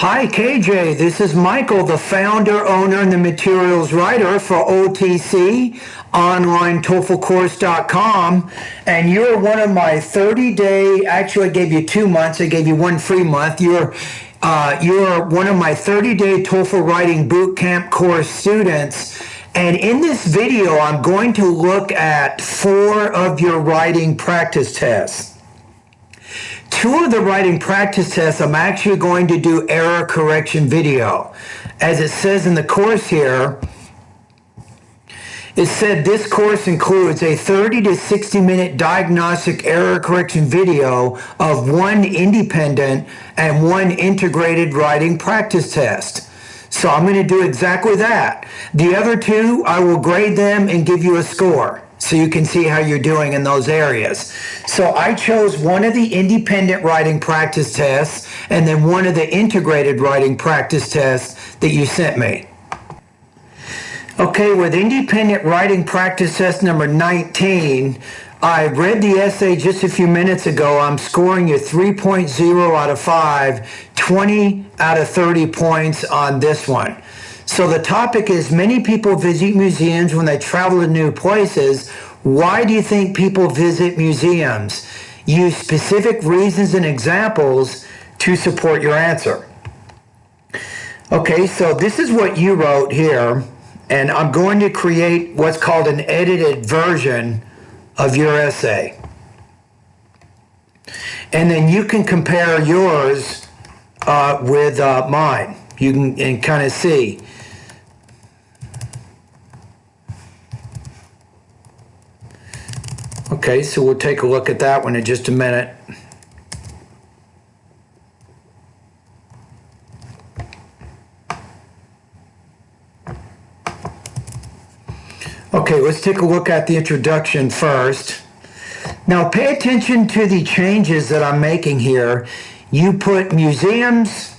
Hi KJ, this is Michael, the founder, owner, and the materials writer for OTC, OnlineTOEFLCourse.com, and you're one of my 30-day, actually I gave you 2 months, I gave you one free month. You're one of my 30-day TOEFL Writing Bootcamp course students, and in this video I'm going to look at 4 of your writing practice tests. 2 of the writing practice tests, I'm actually going to do error correction video. As it says in the course here, it said this course includes a 30 to 60 minute diagnostic error correction video of 1 independent and 1 integrated writing practice test. So I'm going to do exactly that. The other 2, I will grade them and give you a score, so you can see how you're doing in those areas. So I chose one of the independent writing practice tests and then one of the integrated writing practice tests that you sent me. Okay, with independent writing practice test number 19, I read the essay just a few minutes ago. I'm scoring you 3.0 out of 5, 20 out of 30 points on this one. So the topic is, many people visit museums when they travel to new places. Why do you think people visit museums? Use specific reasons and examples to support your answer. Okay, so this is what you wrote here, and I'm going to create what's called an edited version of your essay. And then you can compare yours with mine. You can kind of see. Okay, so we'll take a look at that one in just a minute. Okay, let's take a look at the introduction first. Now pay attention to the changes that I'm making here. You put museums,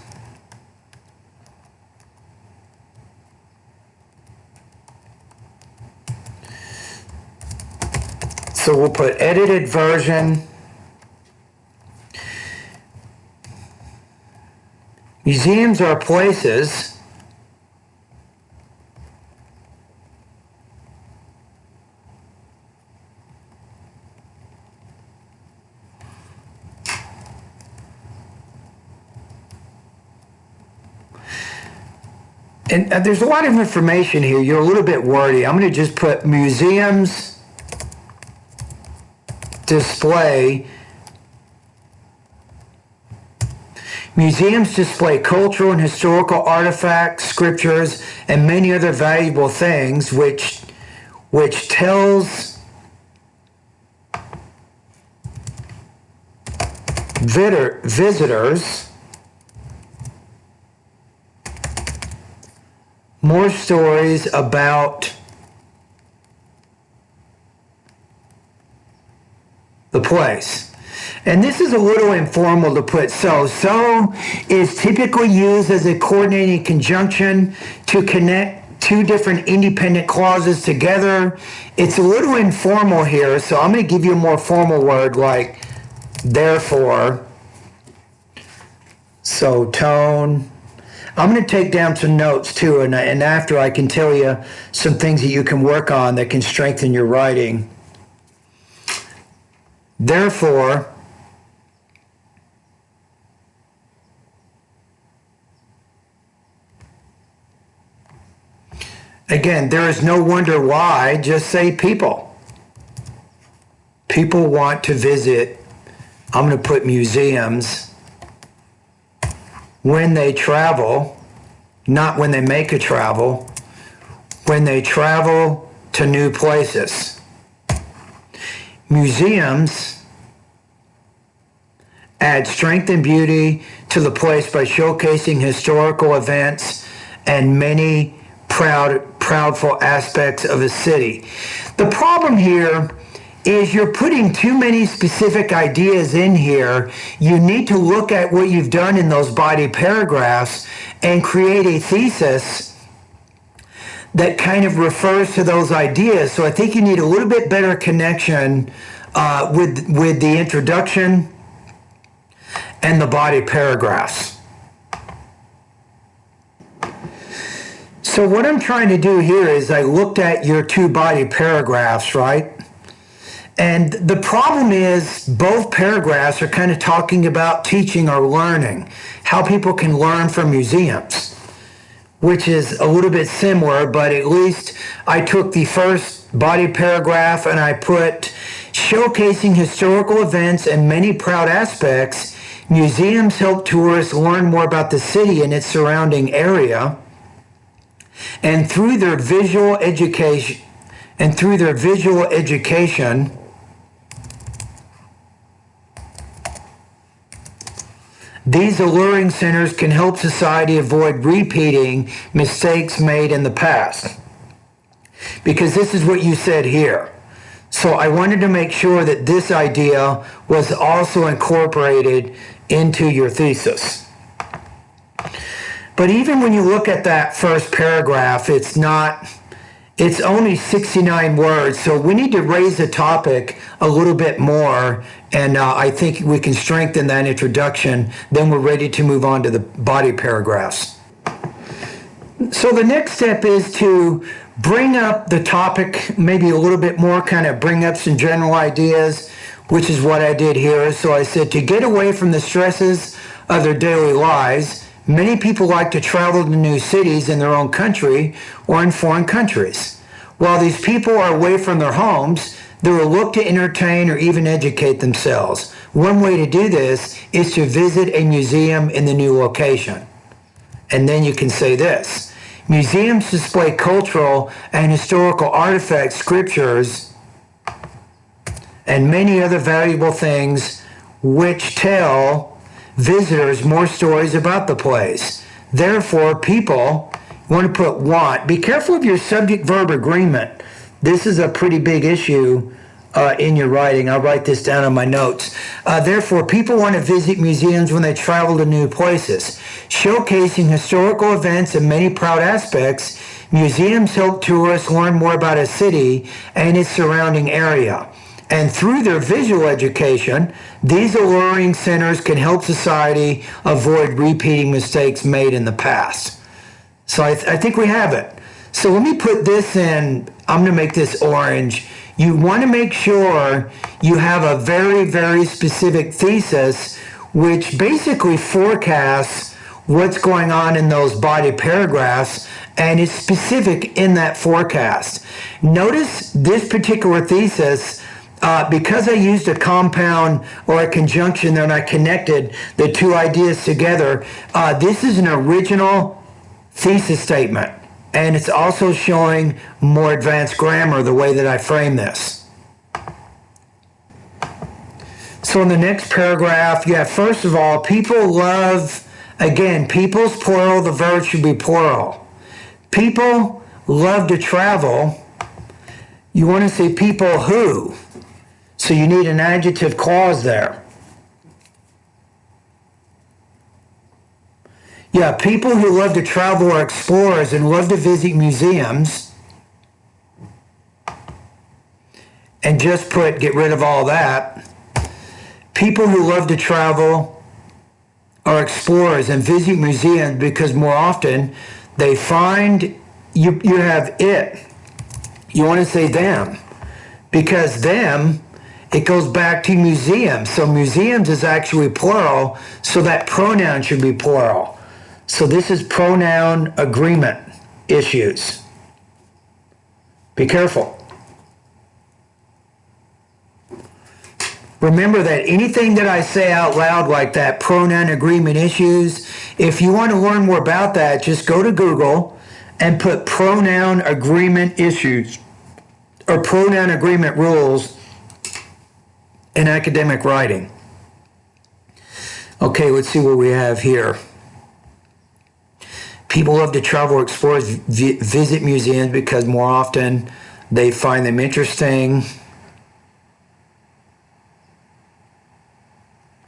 so we'll put edited version. Museums are places and there's a lot of information here. You're a little bit wordy. I'm going to just put museums display. Museums display cultural and historical artifacts, scriptures, and many other valuable things which tells visitors more stories about the place. And this is a little informal to put so. So is typically used as a coordinating conjunction to connect 2 different independent clauses together. It's a little informal here, so I'm going to give you a more formal word like therefore. So tone. I'm going to take down some notes too, and after I can tell you some things that you can work on that can strengthen your writing. Therefore, again, there is no wonder why, just say people. People want to visit, I'm going to put museums, when they travel, not when they make a travel, when they travel to new places. Museums add strength and beauty to the place by showcasing historical events and many proudful aspects of a city. The problem here is you're putting too many specific ideas in here. You need to look at what you've done in those body paragraphs and create a thesis that kind of refers to those ideas. So I think you need a little bit better connection with the introduction and the body paragraphs. So what I'm trying to do here is I looked at your two body paragraphs, right? And the problem is both paragraphs are kind of talking about teaching or learning, how people can learn from museums, which is a little bit similar, but at least I took the first body paragraph and I put showcasing historical events and many proud aspects. Museums help tourists learn more about the city and its surrounding area. And through their visual education, these alluring centers can help society avoid repeating mistakes made in the past. Because this is what you said here. So I wanted to make sure that this idea was also incorporated into your thesis. But even when you look at that first paragraph, it's only 69 words. So we need to raise the topic a little bit more. And I think we can strengthen that introduction. Then we're ready to move on to the body paragraphs. So the next step is to bring up the topic maybe a little bit more, kind of bring up some general ideas, which is what I did here. So I said, to get away from the stresses of their daily lives, many people like to travel to new cities in their own country or in foreign countries. While these people are away from their homes, they will look to entertain or even educate themselves. One way to do this is to visit a museum in the new location. And then you can say this. Museums display cultural and historical artifacts, scriptures, and many other valuable things which tell visitors more stories about the place. Therefore, people want to put want. Be careful of your subject-verb agreement. This is a pretty big issue in your writing. I'll write this down on my notes. Therefore, people want to visit museums when they travel to new places. Showcasing historical events and many proud aspects, museums help tourists learn more about a city and its surrounding area. And through their visual education, these alluring centers can help society avoid repeating mistakes made in the past. So I think we have it. So let me put this in. I'm going to make this orange. You want to make sure you have a very, very specific thesis, which basically forecasts what's going on in those body paragraphs, and is specific in that forecast. Notice this particular thesis, because I used a compound or a conjunction there and I connected the two ideas together, this is an original thesis statement. And it's also showing more advanced grammar the way that I frame this. So in the next paragraph, you have, first of all, people love, again, people's plural, the verb should be plural. People love to travel. You want to say people who. So you need an adjective clause there. Yeah, people who love to travel are explorers and love to visit museums. And just get rid of all that. People who love to travel are explorers and visit museums because more often they find, you have it. You want to say them. Because them, it goes back to museums. So museums is actually plural, so that pronoun should be plural. So this is pronoun agreement issues. Be careful. Remember that anything that I say out loud like that, pronoun agreement issues, if you want to learn more about that, just go to Google and put pronoun agreement issues or pronoun agreement rules in academic writing. Okay, let's see what we have here. People love to travel, explore, visit museums because more often they find them interesting.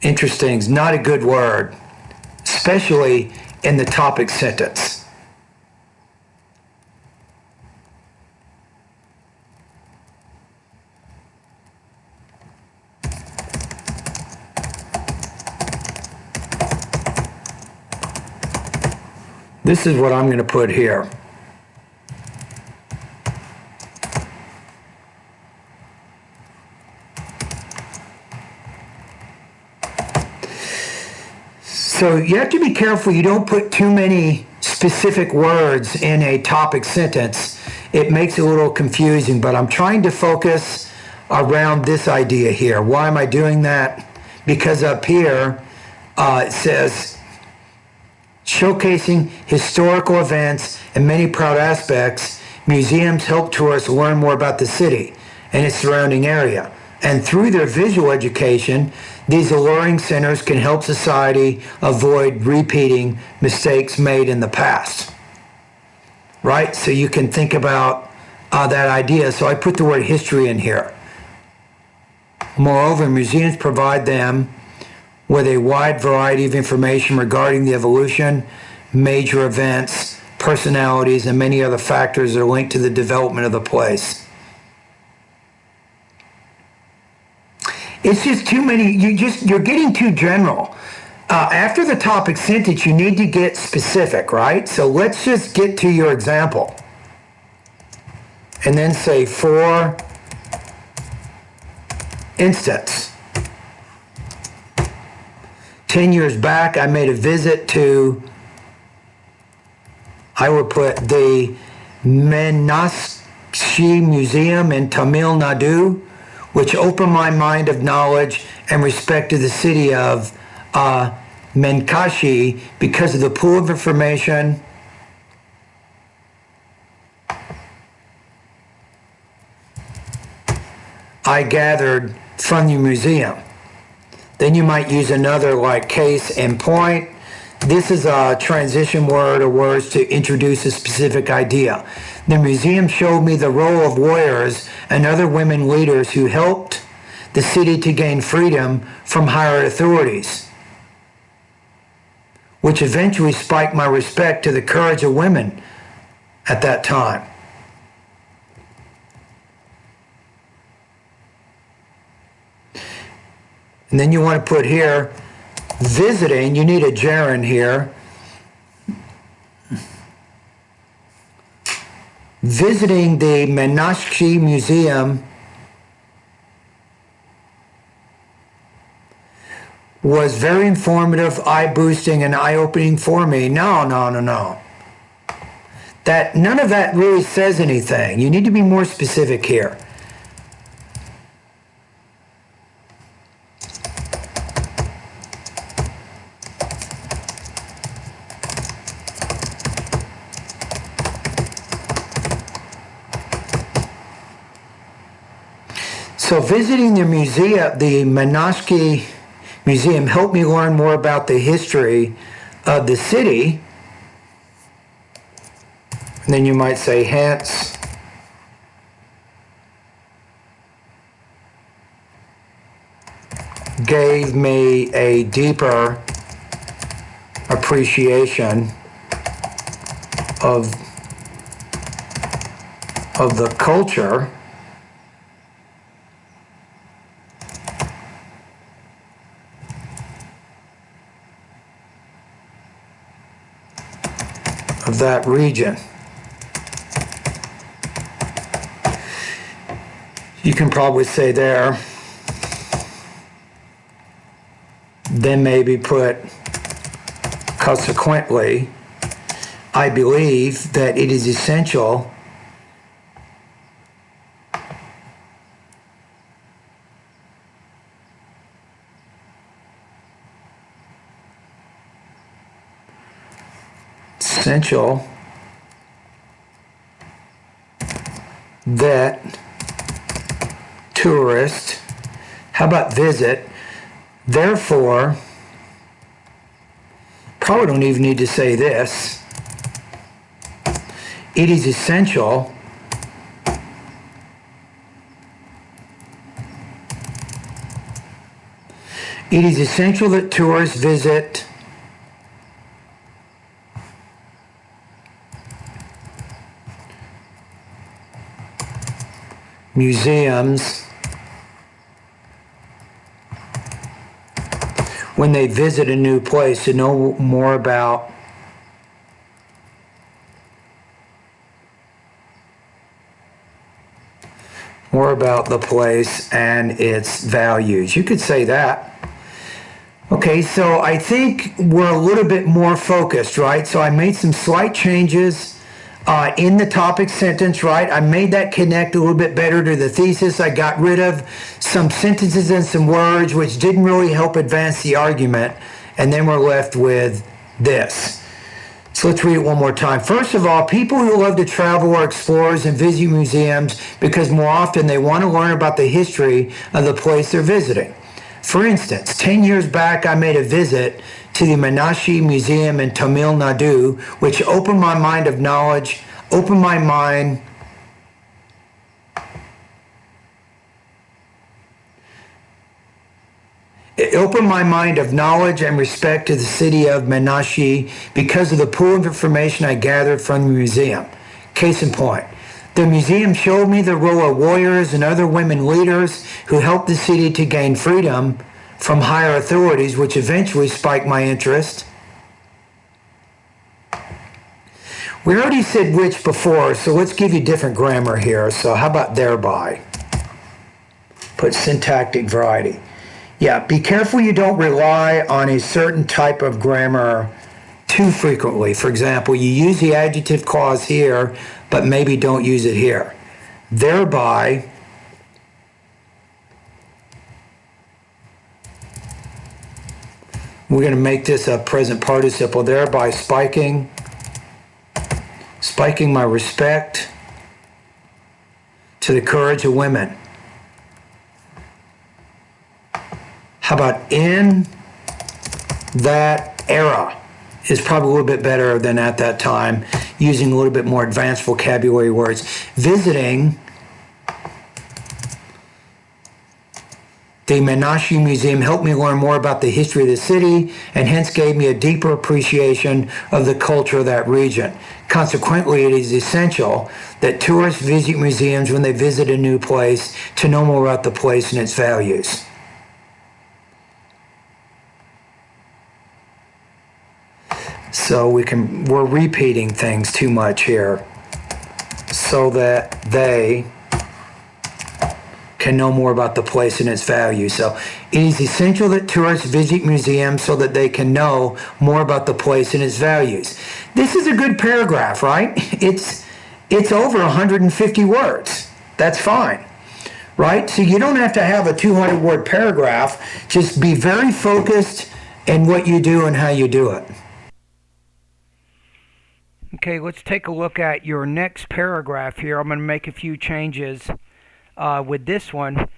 Interesting is not a good word, especially in the topic sentence. This is what I'm going to put here. So you have to be careful you don't put too many specific words in a topic sentence. It makes it a little confusing, but I'm trying to focus around this idea here. Why am I doing that? Because up here it says, showcasing historical events and many proud aspects, museums help tourists learn more about the city and its surrounding area. And through their visual education, these alluring centers can help society avoid repeating mistakes made in the past. Right? So you can think about that idea. So I put the word history in here. Moreover, museums provide them with a wide variety of information regarding the evolution, major events, personalities, and many other factors that are linked to the development of the place. It's just too many, you're getting too general. After the topic sentence, you need to get specific, right? So let's just get to your example. And then say, for instance, 10 years back, I made a visit to, I would put the Meenakshi Museum in Tamil Nadu, which opened my mind of knowledge and respect to the city of Meenakshi because of the pool of information I gathered from the museum. Then you might use another like case and point. This is a transition word or words to introduce a specific idea. The museum showed me the role of warriors and other women leaders who helped the city to gain freedom from higher authorities, which eventually spiked my respect to the courage of women at that time. And then you want to put here, visiting, you need a gerund here. Visiting the Meenakshi Museum was very informative, eye-boosting, and eye-opening for me. No. None of that really says anything. You need to be more specific here. So visiting the museum, the Meenakshi Museum, helped me learn more about the history of the city. And then you might say, hence, gave me a deeper appreciation of the culture of that region. You can probably say there, then maybe put, consequently, I believe that it is essential that tourists, how about visit, therefore, probably don't even need to say this, it is essential that tourists visit museums when they visit a new place to know more about the place and its values. You could say that. Okay, so I think we're a little bit more focused, right? So I made some slight changes in the topic sentence, right? I made that connect a little bit better to the thesis. I got rid of some sentences and some words which didn't really help advance the argument. And then we're left with this. So let's read it one more time. First of all, people who love to travel are explorers and visit museums because more often they want to learn about the history of the place they're visiting. For instance, 10 years back, I made a visit to the Meenakshi Museum in Tamil Nadu, which opened my mind of knowledge, opened my mind It opened my mind of knowledge and respect to the city of Meenakshi because of the pool of information I gathered from the museum. Case in point, the museum showed me the role of warriors and other women leaders who helped the city to gain freedom from higher authorities, which eventually spiked my interest. We already said which before, so let's give you different grammar here. So how about thereby? Put syntactic variety. Yeah, be careful you don't rely on a certain type of grammar too frequently. For example, you use the adjective clause here, but maybe don't use it here. Thereby, we're going to make this a present participle, thereby spiking my respect to the courage of women. How about in that era is probably a little bit better than at that time, using a little bit more advanced vocabulary words. Visiting the Meenakshi Museum helped me learn more about the history of the city and hence gave me a deeper appreciation of the culture of that region. Consequently, it is essential that tourists visit museums when they visit a new place to know more about the place and its values. So we're repeating things too much here so that they can know more about the place and its value. So it is essential that tourists visit museums so that they can know more about the place and its values. This is a good paragraph, right? It's over 150 words. That's fine, right? So you don't have to have a 200-word paragraph. Just be very focused in what you do and how you do it. Okay, let's take a look at your next paragraph here. I'm going to make a few changes with this one.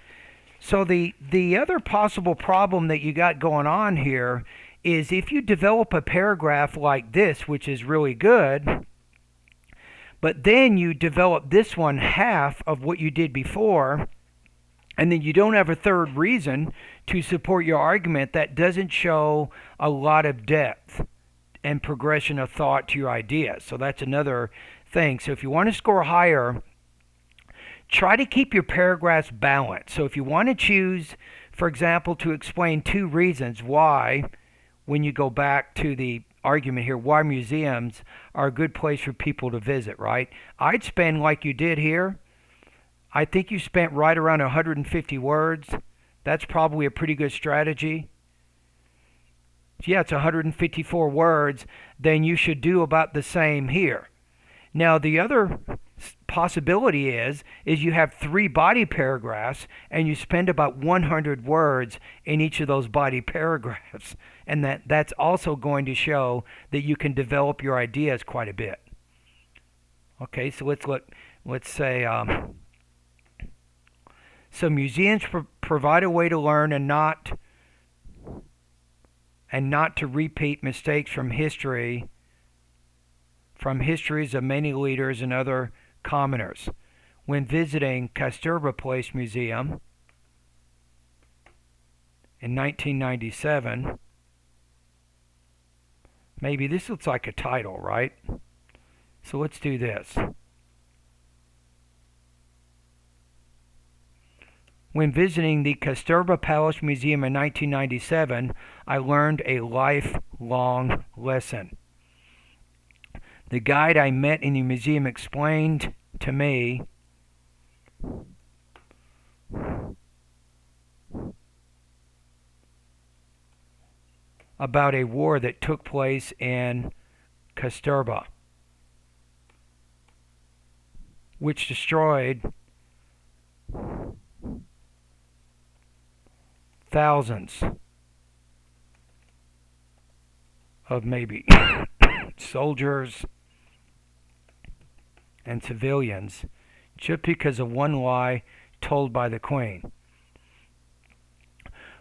So the other possible problem that you got going on here is if you develop a paragraph like this, which is really good, but then you develop this one half of what you did before, and then you don't have a third reason to support your argument, that doesn't show a lot of depth and progression of thought to your idea. So that's another thing. So if you want to score higher, try to keep your paragraphs balanced. So if you want to choose, for example, to explain two reasons why, when you go back to the argument here, why museums are a good place for people to visit, right? I'd spend, like you did here, I think you spent right around 150 words. That's probably a pretty good strategy. Yeah, it's 154 words, then you should do about the same here. Now, the other possibility is you have 3 body paragraphs and you spend about 100 words in each of those body paragraphs, and that's also going to show that you can develop your ideas quite a bit. Okay, so let's say so museums provide a way to learn and not to repeat mistakes from histories of many leaders and other commoners. When visiting Kasturba Place Museum in 1997, maybe this looks like a title, right? So let's do this. When visiting the Kasturba Palace Museum in 1997, I learned a lifelong lesson. The guide I met in the museum explained to me about a war that took place in Kasturba, which destroyed thousands of maybe soldiers and civilians just because of one lie told by the Queen.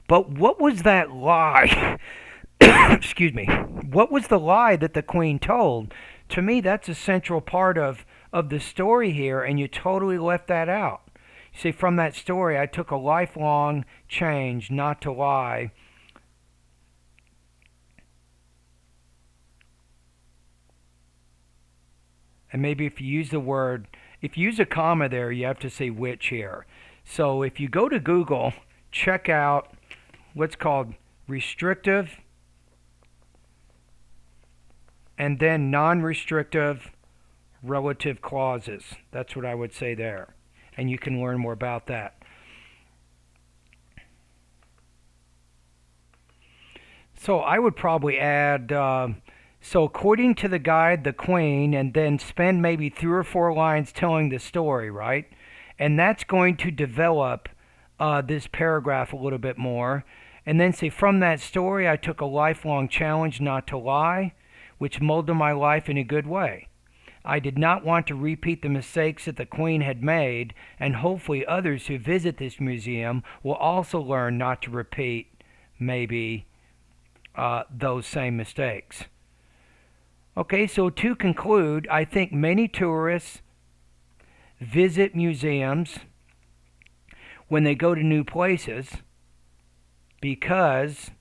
But what was that lie? Excuse me. What was the lie that the Queen told? To me, that's a central part of the story here, and you totally left that out. See, from that story, I took a lifelong change not to lie. And maybe if you use the word, if you use a comma there, you have to say which here. So if you go to Google, check out what's called restrictive and then non-restrictive relative clauses. That's what I would say there. And you can learn more about that. So I would probably add, so according to the guide, the Queen, and then spend maybe 3 or 4 lines telling the story, right? And that's going to develop this paragraph a little bit more. And then say, from that story, I took a lifelong challenge not to lie, which molded my life in a good way. I did not want to repeat the mistakes that the Queen had made, and hopefully others who visit this museum will also learn not to repeat maybe those same mistakes. Okay, so to conclude, I think many tourists visit museums when they go to new places because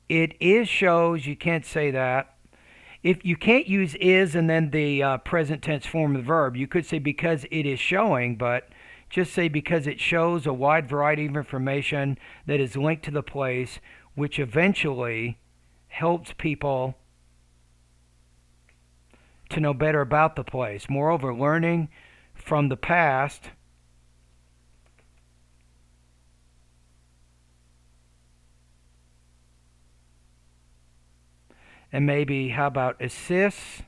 it shows, you can't say that. If you can't use is and then the present tense form of the verb, you could say because it is showing, but just say because it shows a wide variety of information that is linked to the place, which eventually helps people to know better about the place. Moreover, learning from the past and maybe how about assists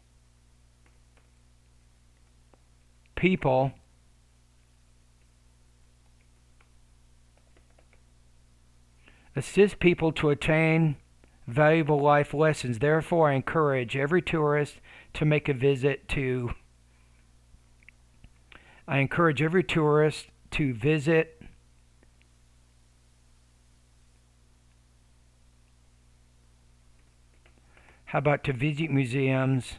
people to attain valuable life lessons. Therefore, I encourage every tourist to make a visit to visit how about to visit museums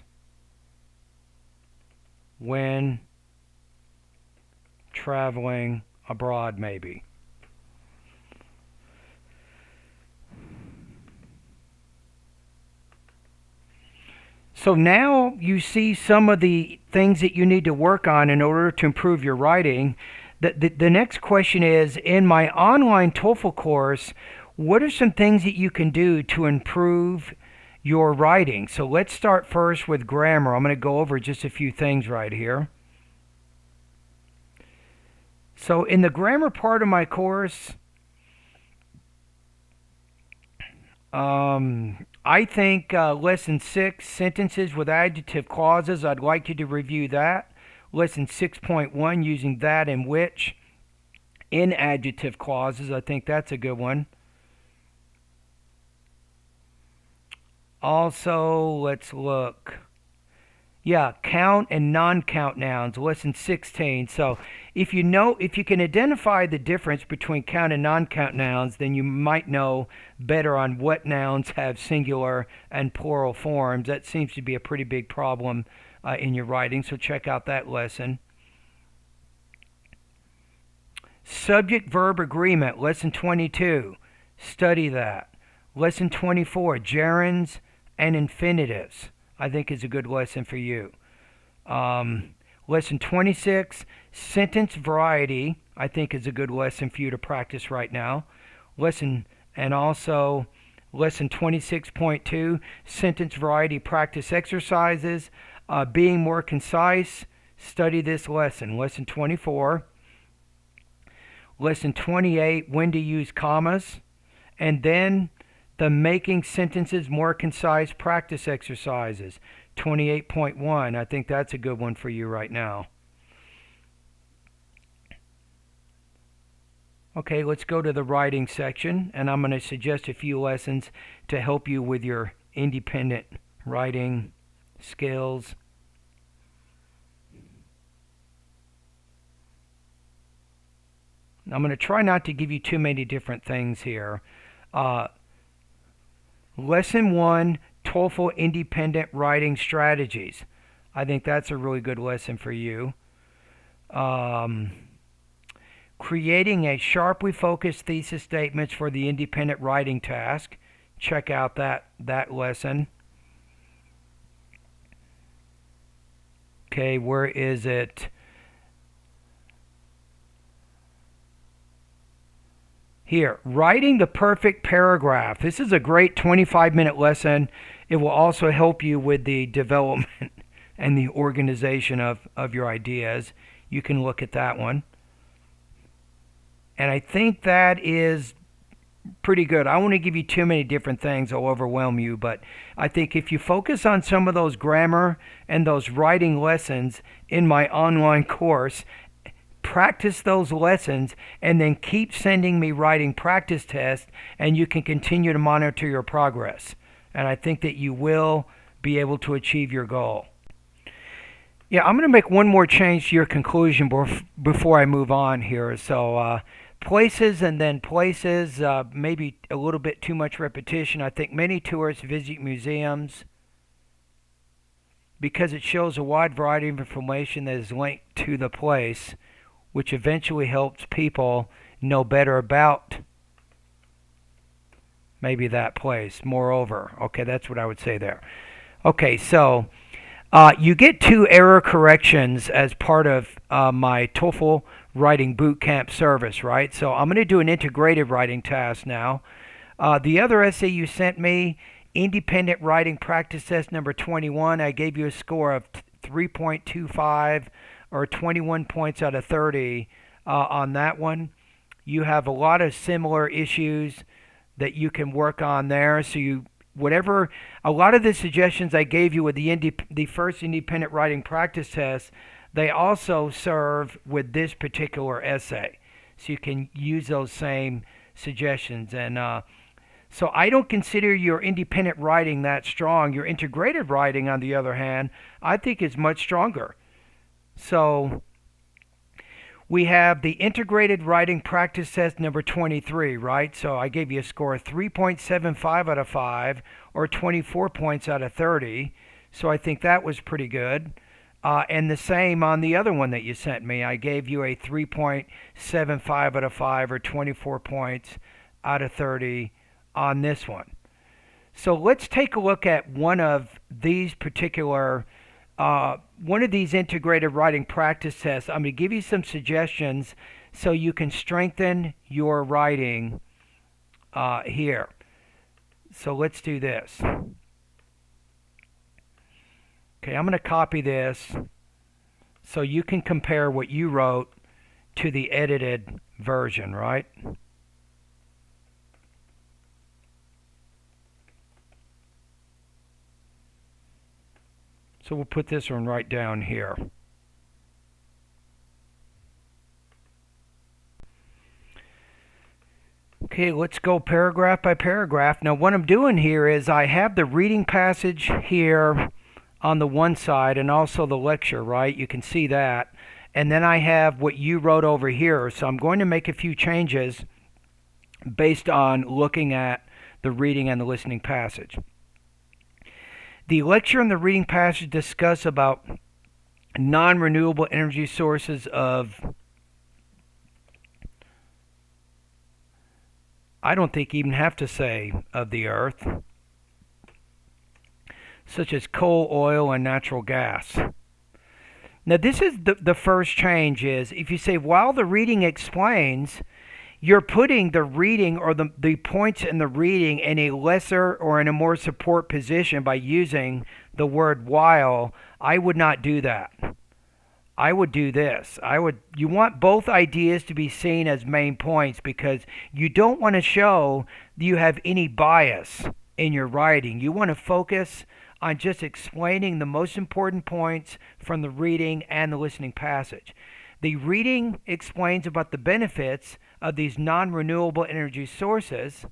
when traveling abroad, maybe. So now you see some of the things that you need to work on in order to improve your writing. The next question is, in my online TOEFL course, what are some things that you can do to improve your writing? So let's start first with grammar. I'm going to go over just a few things right here. So in the grammar part of my course, I think Lesson 6, sentences with adjective clauses, I'd like you to review that. Lesson 6.1, using that and which in adjective clauses, I think that's a good one. Also, let's look. Yeah, count and non-count nouns, lesson 16. So if you can identify the difference between count and non-count nouns, then you might know better on what nouns have singular and plural forms. That seems to be a pretty big problem in your writing, so check out that lesson. Subject-verb agreement, lesson 22. Study that. Lesson 24, gerunds and infinitives, I think is a good lesson for you. Lesson 26, sentence variety, I think is a good lesson for you to practice right now. And also lesson 26.2, sentence variety practice exercises. Being more concise, study this lesson. Lesson 24. Lesson 28, when to use commas. And then the making sentences more concise practice exercises, 28.1. I think that's a good one for you right now. Okay, let's go to the writing section, and I'm going to suggest a few lessons to help you with your independent writing skills. I'm going to try not to give you too many different things here. Lesson 1, TOEFL Independent Writing Strategies. I think that's a really good lesson for you. Creating a sharply focused thesis statements for the independent writing task. Check out that lesson. Okay, where is it? Here, writing the perfect paragraph. This is a great 25-minute lesson. It will also help you with the development and the organization of your ideas. You can look at that one. And I think that is pretty good. I won't give you too many different things. I'll overwhelm you. But I think if you focus on some of those grammar and those writing lessons in my online course, practice those lessons, and then keep sending me writing practice tests, and you can continue to monitor your progress. And I think that you will be able to achieve your goal. Yeah, I'm going to make one more change to your conclusion before I move on here. So places and then places, maybe a little bit too much repetition. I think many tourists visit museums because it shows a wide variety of information that is linked to the place, which eventually helps people know better about maybe that place. Moreover, okay, that's what I would say there. Okay, so you get 2 error corrections as part of my TOEFL Writing Bootcamp service, right? So I'm going to do an integrated writing task now. The other essay you sent me, Independent Writing Practice Test number 21, I gave you a score of 3.25 or 21 points out of 30 on that one. You have a lot of similar issues that you can work on there. So a lot of the suggestions I gave you with the first independent writing practice test, they also serve with this particular essay. So you can use those same suggestions. And so I don't consider your independent writing that strong. Your integrated writing, on the other hand, I think is much stronger. So we have the integrated writing practice test number 23, right? So I gave you a score of 3.75 out of 5 or 24 points out of 30. So I think that was pretty good. And the same on the other one that you sent me. I gave you a 3.75 out of 5 or 24 points out of 30 on this one. So let's take a look at one of these particular one of these integrated writing practice tests. I'm going to give you some suggestions so you can strengthen your writing here. So let's do this. Okay, I'm going to copy this so you can compare what you wrote to the edited version, right? So we'll put this one right down here. Okay, let's go paragraph by paragraph. Now what I'm doing here is I have the reading passage here on the one side and also the lecture, right? You can see that. And then I have what you wrote over here. So I'm going to make a few changes based on looking at the reading and the listening passage. The lecture and the reading passage discuss about non-renewable energy sources of, I don't think you even have to say of the earth, such as coal, oil, and natural gas. Now this is the first change is, if you say, while the reading explains, you're putting the reading or the points in the reading in a lesser or in a more support position by using the word while. I would not do that. I would do this. You want both ideas to be seen as main points because you don't want to show you have any bias in your writing. You want to focus on just explaining the most important points from the reading and the listening passage. The reading explains about the benefits of these non-renewable energy sources,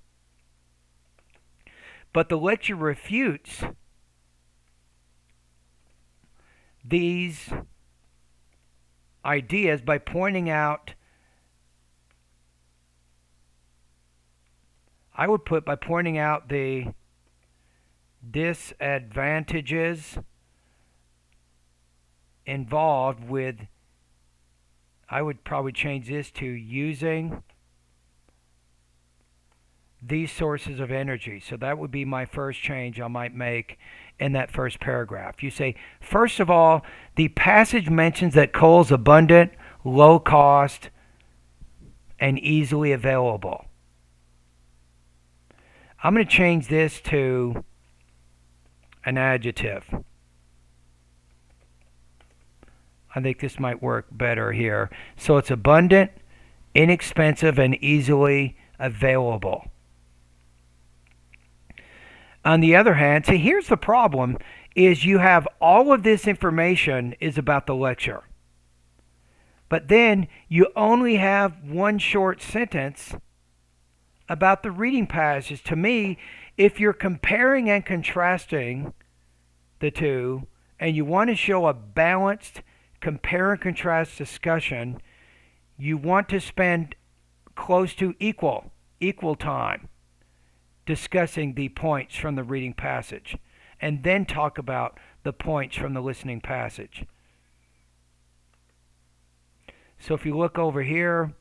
but the lecture refutes these ideas by pointing out, the disadvantages involved with, I would probably change this to using these sources of energy. So that would be my first change I might make in that first paragraph. You say, first of all, the passage mentions that coal is abundant, low cost, and easily available. I'm going to change this to an adjective. I think this might work better here. So it's abundant, inexpensive, and easily available. On the other hand, see, here's the problem, is you have all of this information is about the lecture. But then you only have one short sentence about the reading passage. To me, if you're comparing and contrasting the two, and you want to show a balanced compare and contrast discussion, you want to spend close to equal time discussing the points from the reading passage, and then talk about the points from the listening passage. So if you look over here,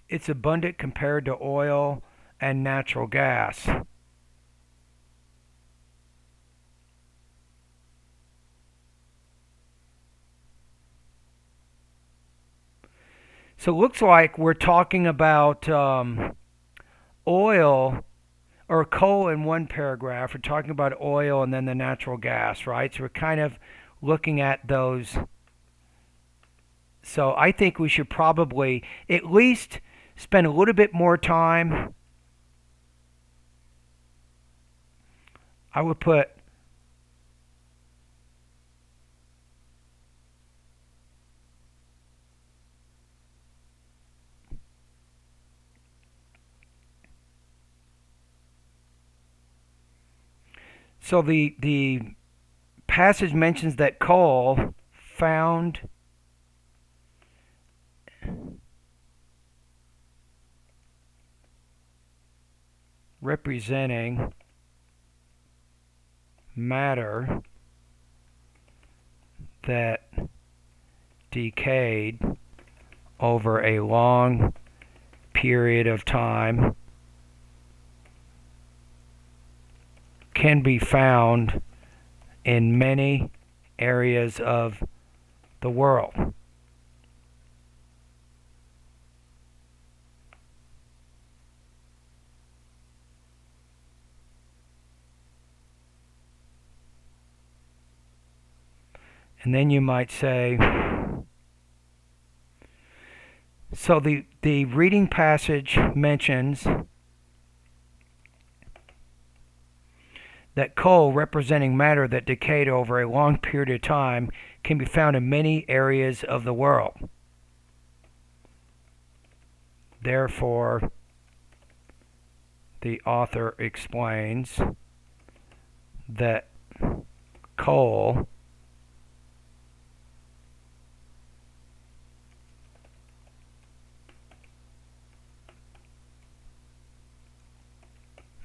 it's abundant compared to oil and natural gas. So it looks like we're talking about oil or coal in one paragraph. We're talking about oil and then the natural gas, right? So we're kind of looking at those. So I think we should probably at least spend a little bit more time. I would put so the passage mentions that coal found representing matter that decayed over a long period of time can be found in many areas of the world. And then you might say, so the reading passage mentions that coal, representing matter that decayed over a long period of time, can be found in many areas of the world. Therefore, the author explains that coal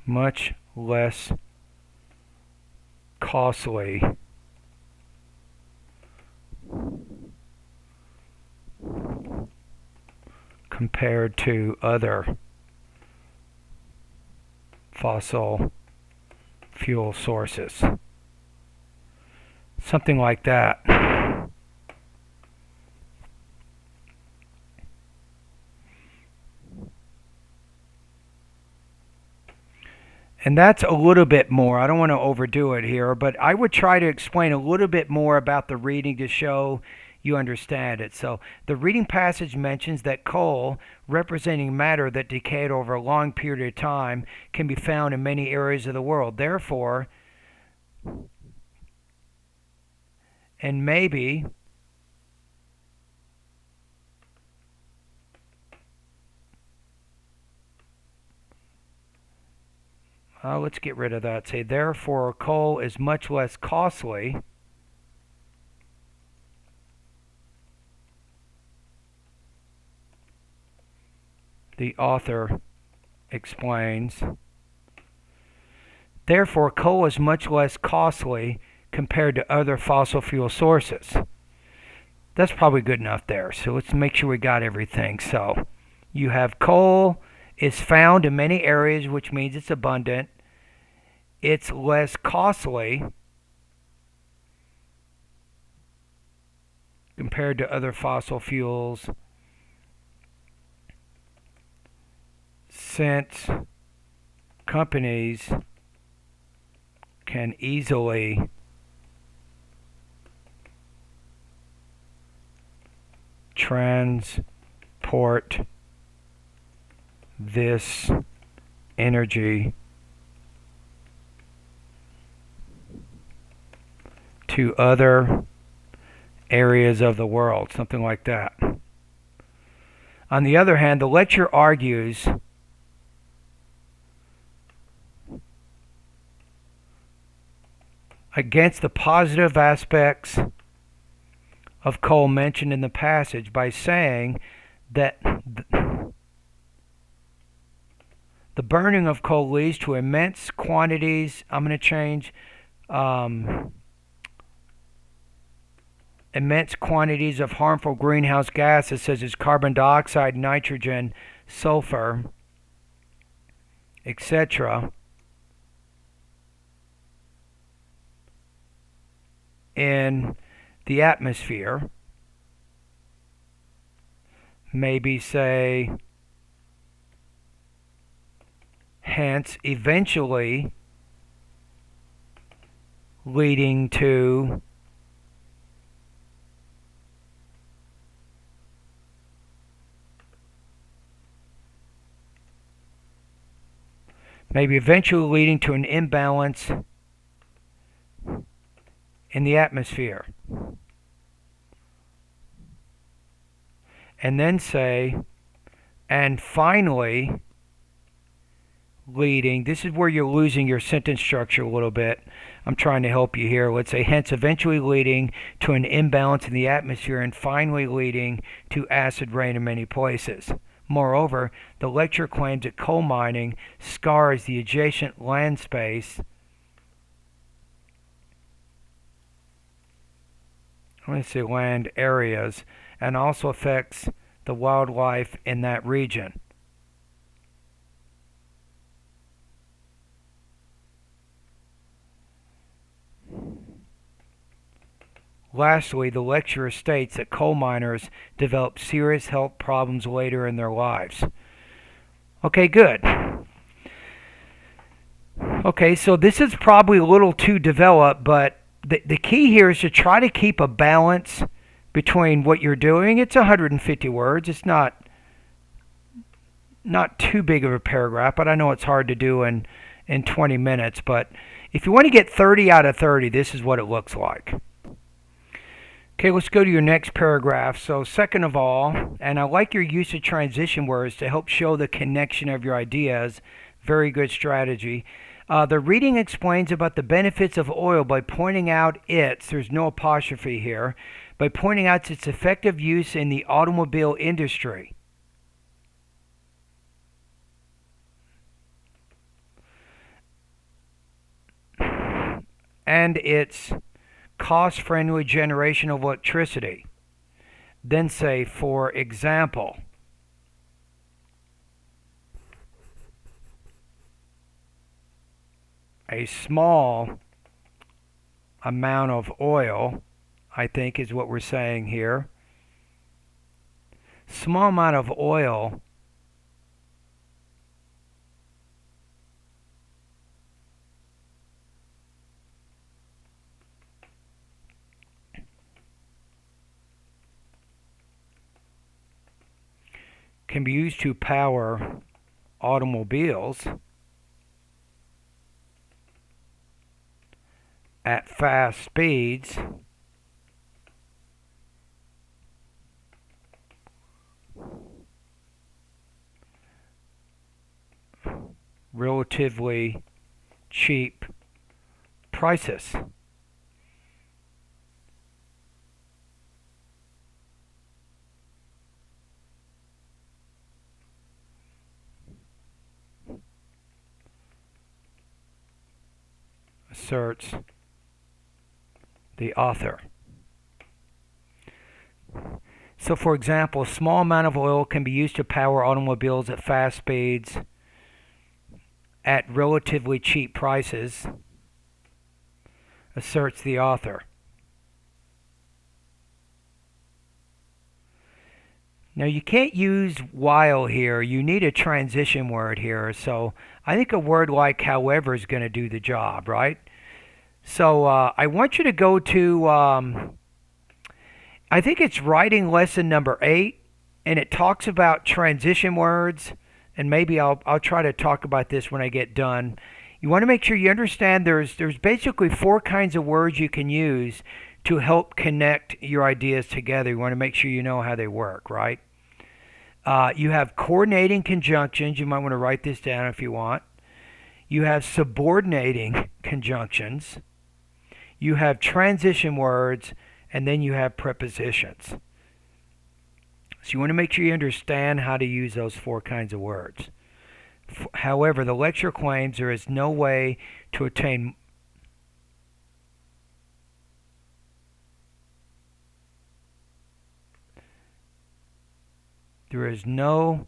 much less costly compared to other fossil fuel sources. Something like that. And that's a little bit more. I don't want to overdo it here, but I would try to explain a little bit more about the reading to show you understand it. So, the reading passage mentions that coal, representing matter that decayed over a long period of time, can be found in many areas of the world. Therefore, and maybe let's get rid of that. Say, therefore, coal is much less costly. The author explains. Therefore, coal is much less costly compared to other fossil fuel sources. That's probably good enough there. So let's make sure we got everything. So you have coal is found in many areas, which means it's abundant. It's less costly compared to other fossil fuels since companies can easily transport this energy to other areas of the world, something like that. On the other hand, the lecture argues against the positive aspects of coal mentioned in the passage by saying that the burning of coal leads to immense quantities. I'm going to change immense quantities of harmful greenhouse gases such as carbon dioxide, nitrogen, sulfur, etc. in the atmosphere. Maybe say, hence, eventually leading to an imbalance in the atmosphere. And then say, and finally leading, this is where you're losing your sentence structure a little bit. I'm trying to help you here. Let's say, hence eventually leading to an imbalance in the atmosphere and finally leading to acid rain in many places. Moreover, the lecture claims that coal mining scars the adjacent land space. I'm going to say land areas, and also affects the wildlife in that region. Lastly, the lecturer states that coal miners develop serious health problems later in their lives. Okay, good. Okay, so this is probably a little too developed, but the key here is to try to keep a balance between what you're doing. It's 150 words. It's not too big of a paragraph, but I know it's hard to do in 20 minutes. But if you want to get 30 out of 30, this is what it looks like. Okay, let's go to your next paragraph. So second of all, and I like your use of transition words to help show the connection of your ideas. Very good strategy. The reading explains about the benefits of oil by pointing out there's no apostrophe here, by pointing out its effective use in the automobile industry. And its cost-friendly generation of electricity. Then say, for example, a small amount of oil, I think is what we're saying here. Small amount of oil can be used to power automobiles at fast speeds relatively cheap prices. Asserts the author. So for example, a small amount of oil can be used to power automobiles at fast speeds at relatively cheap prices, asserts the author. Now you can't use while here. You need a transition word here. So I think a word like however is going to do the job, right? So I want you to go to, I think it's writing lesson number 8, and it talks about transition words. And maybe I'll try to talk about this when I get done. You want to make sure you understand there's basically 4 kinds of words you can use to help connect your ideas together. You want to make sure you know how they work, right? You have coordinating conjunctions. You might want to write this down if you want. You have subordinating conjunctions. You have transition words, and then you have prepositions. So you want to make sure you understand how to use those 4 kinds of words. However, the lecture claims there is no way to attain there is no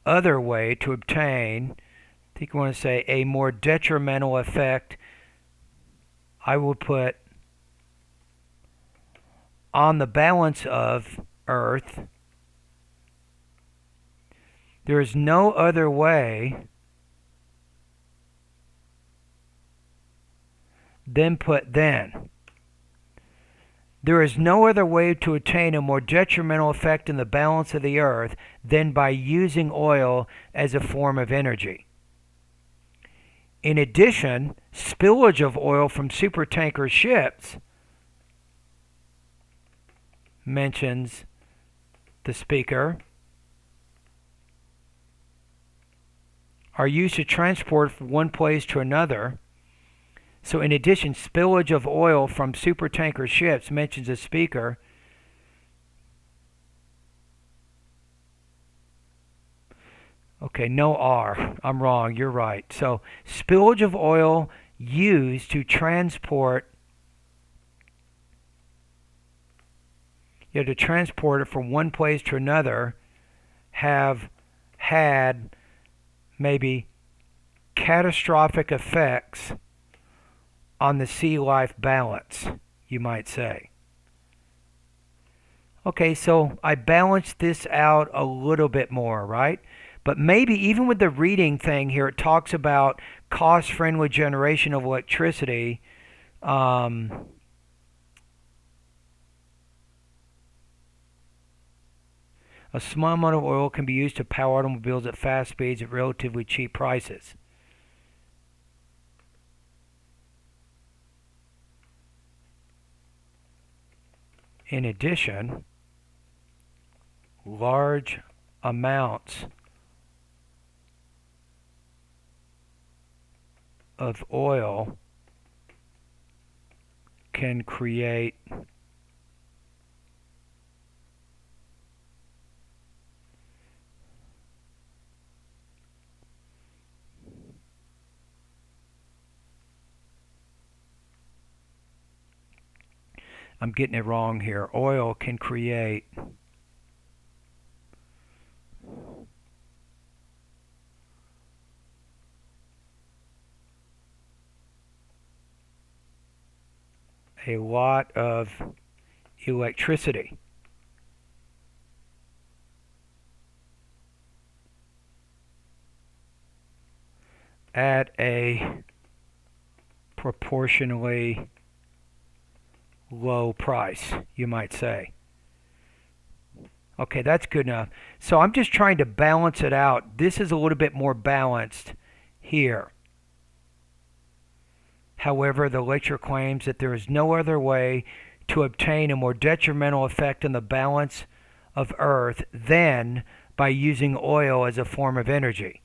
other way to obtain, I think I want to say, a more detrimental effect. I will put on the balance of Earth. There is no other way than put then. There is no other way to attain a more detrimental effect in the balance of the Earth than by using oil as a form of energy. In addition, spillage of oil from supertanker ships, mentions the speaker, are used to transport from one place to another. So in addition, spillage of oil from supertanker ships, mentions the speaker, okay, no R. I'm wrong. You're right. So spillage of oil used to transport, you have to transport it from one place to another, have had maybe catastrophic effects on the sea life balance, you might say. Okay, so I balanced this out a little bit more, right? But maybe even with the reading thing here, it talks about cost-friendly generation of electricity. A small amount of oil can be used to power automobiles at fast speeds at relatively cheap prices. In addition, large amounts of oil can create I'm getting it wrong here. Oil can create a lot of electricity. At a proportionally low price, you might say. Okay, that's good enough. So I'm just trying to balance it out. This is a little bit more balanced here. However, the lecture claims that there is no other way to obtain a more detrimental effect on the balance of Earth than by using oil as a form of energy.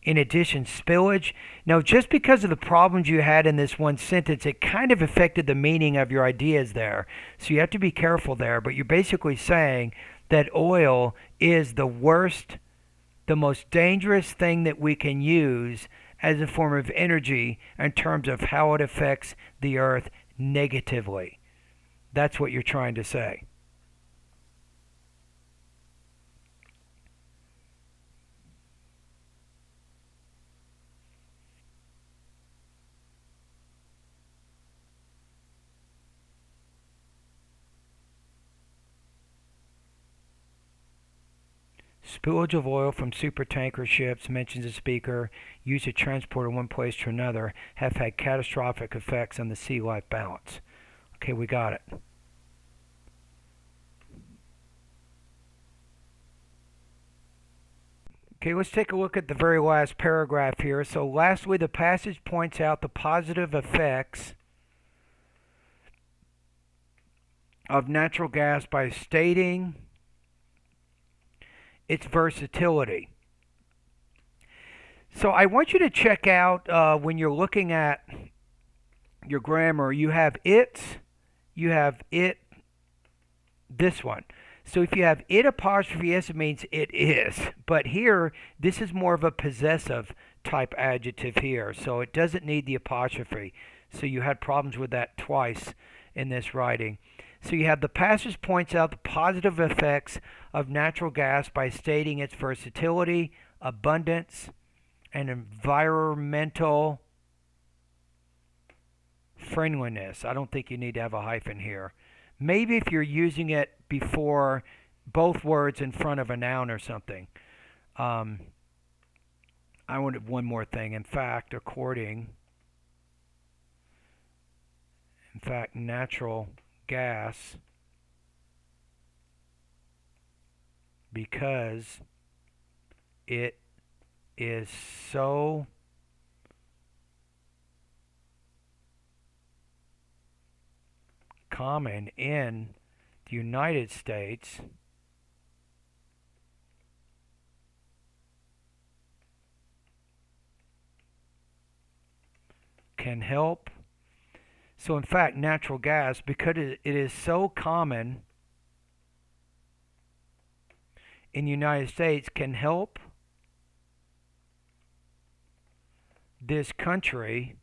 In addition, spillage. Now, just because of the problems you had in this one sentence, it kind of affected the meaning of your ideas there. So you have to be careful there. But you're basically saying that oil is the worst, the most dangerous thing that we can use as a form of energy in terms of how it affects the earth negatively. That's what you're trying to say. Spillage of oil from supertanker ships, mentions the speaker, used to transport from one place to another, have had catastrophic effects on the sea life balance. Okay, we got it. Okay, let's take a look at the very last paragraph here. So, lastly, the passage points out the positive effects of natural gas by stating its versatility. So, I want you to check out when you're looking at your grammar, you have it, this one. So if you have it apostrophe s, it means it is. But here, this is more of a possessive type adjective here. So it doesn't need the apostrophe. So you had problems with that twice in this writing. So you have the passage points out the positive effects of natural gas by stating its versatility, abundance, and environmental friendliness. I don't think you need to have a hyphen here. Maybe if you're using it before both words in front of a noun or something. Um, I wanted one more thing. In fact, natural gas, because it is so common in the United States, can help. So in fact, natural gas, because it is so common in the United States, can help this country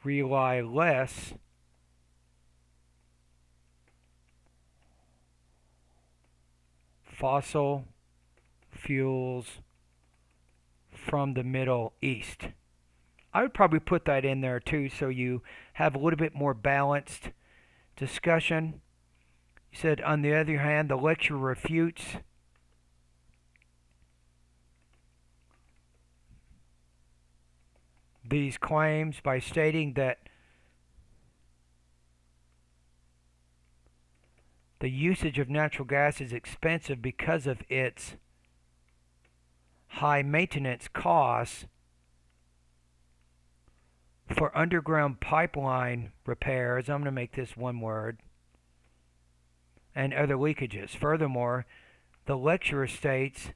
rely less fossil fuels from the Middle East. I would probably put that in there too so you have a little bit more balanced discussion. You said, on the other hand, the lecture refutes these claims by stating that the usage of natural gas is expensive because of its high maintenance costs for underground pipeline repairs. I'm going to make this one word. And other leakages. Furthermore, the lecturer states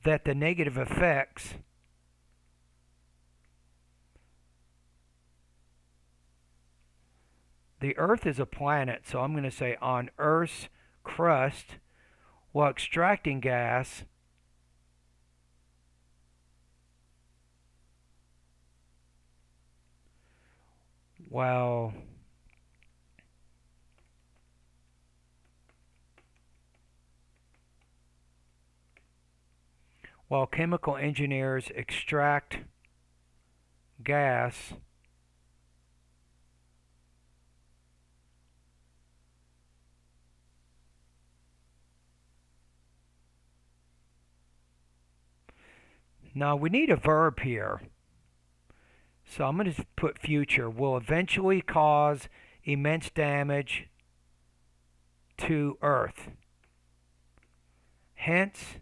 that the negative effects the Earth is a planet, so I'm going to say on Earth's crust, while extracting gas while chemical engineers extract gas now we need a verb here. So I'm going to put future. Will eventually cause immense damage to Earth. Hence,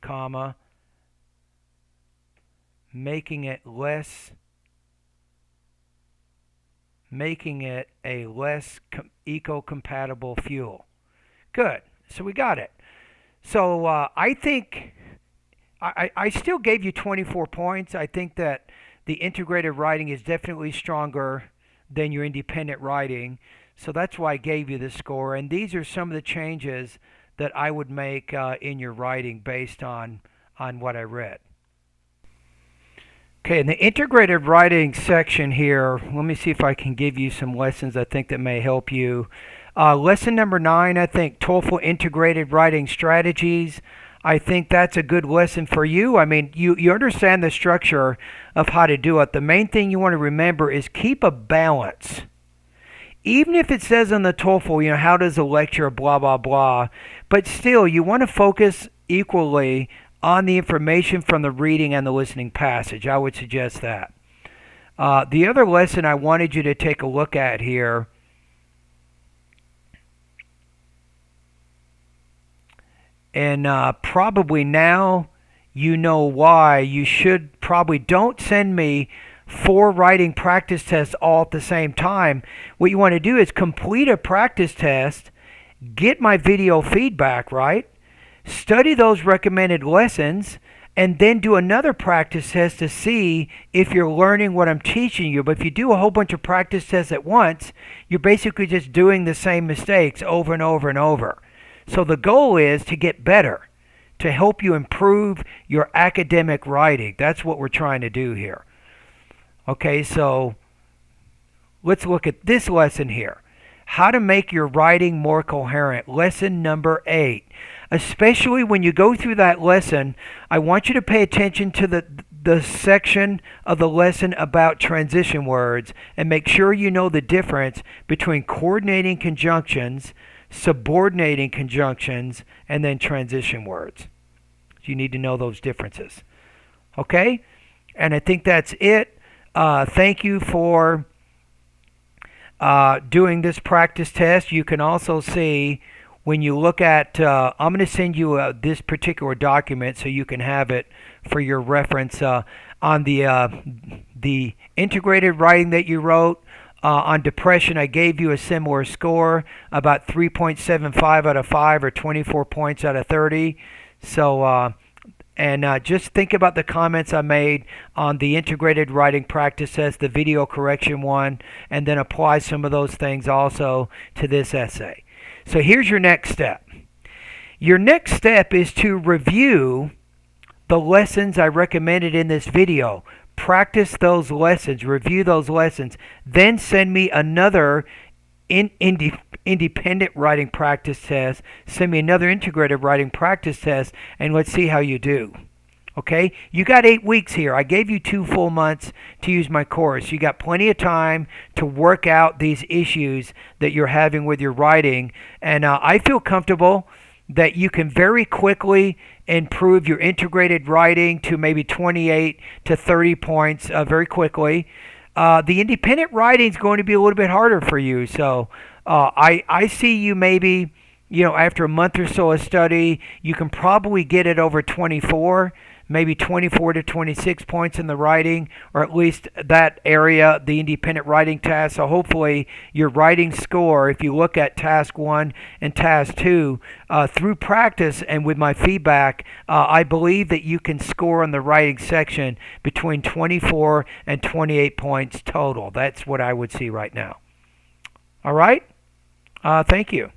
comma, making it a less eco-compatible fuel. Good. So we got it. So I think I still gave you 24 points. I think that the integrated writing is definitely stronger than your independent writing. So that's why I gave you the score. And these are some of the changes that I would make in your writing based on what I read. Okay, in the integrated writing section here, let me see if I can give you some lessons I think that may help you. Lesson number 9, I think TOEFL integrated writing strategies. I think that's a good lesson for you. I mean, you understand the structure of how to do it. The main thing you want to remember is keep a balance. Even if it says on the TOEFL, how does a lecture, blah, blah, blah, but still, you want to focus equally on the information from the reading and the listening passage. I would suggest that. The other lesson I wanted you to take a look at here and probably now you know why you should probably don't send me 4 writing practice tests all at the same time. What you want to do is complete a practice test, get my video feedback, right? Study those recommended lessons, and then do another practice test to see if you're learning what I'm teaching you. But if you do a whole bunch of practice tests at once, you're basically just doing the same mistakes over and over and over. So the goal is to get better, to help you improve your academic writing. That's what we're trying to do here. Okay, so let's look at this lesson here. How to make your writing more coherent. Lesson number 8. Especially when you go through that lesson, I want you to pay attention to the section of the lesson about transition words and make sure you know the difference between coordinating conjunctions, subordinating conjunctions, and then transition words. You need to know those differences. Okay? And I think that's it. Thank you for doing this practice test. You can also see when you look at, I'm going to send you this particular document so you can have it for your reference on the integrated writing that you wrote. On depression, I gave you a similar score, about 3.75 out of 5 or 24 points out of 30. So, just think about the comments I made on the integrated writing practice test, the video correction one, and then apply some of those things also to this essay. So here's your next step. Your next step is to review the lessons I recommended in this video. Practice those lessons, review those lessons, then send me another independent writing practice test, send me another integrated writing practice test, and let's see how you do. Okay? You got 8 weeks here. I gave you 2 full months to use my course. You got plenty of time to work out these issues that you're having with your writing, and I feel comfortable that you can very quickly improve your integrated writing to maybe 28 to 30 points very quickly. The independent writing is going to be a little bit harder for you. So I see you maybe, after a month or so of study, you can probably get it over 24, maybe 24 to 26 points in the writing, or at least that area, the independent writing task. So hopefully your writing score, if you look at task 1 and task 2, through practice and with my feedback, I believe that you can score on the writing section between 24 and 28 points total. That's what I would see right now. All right? Thank you.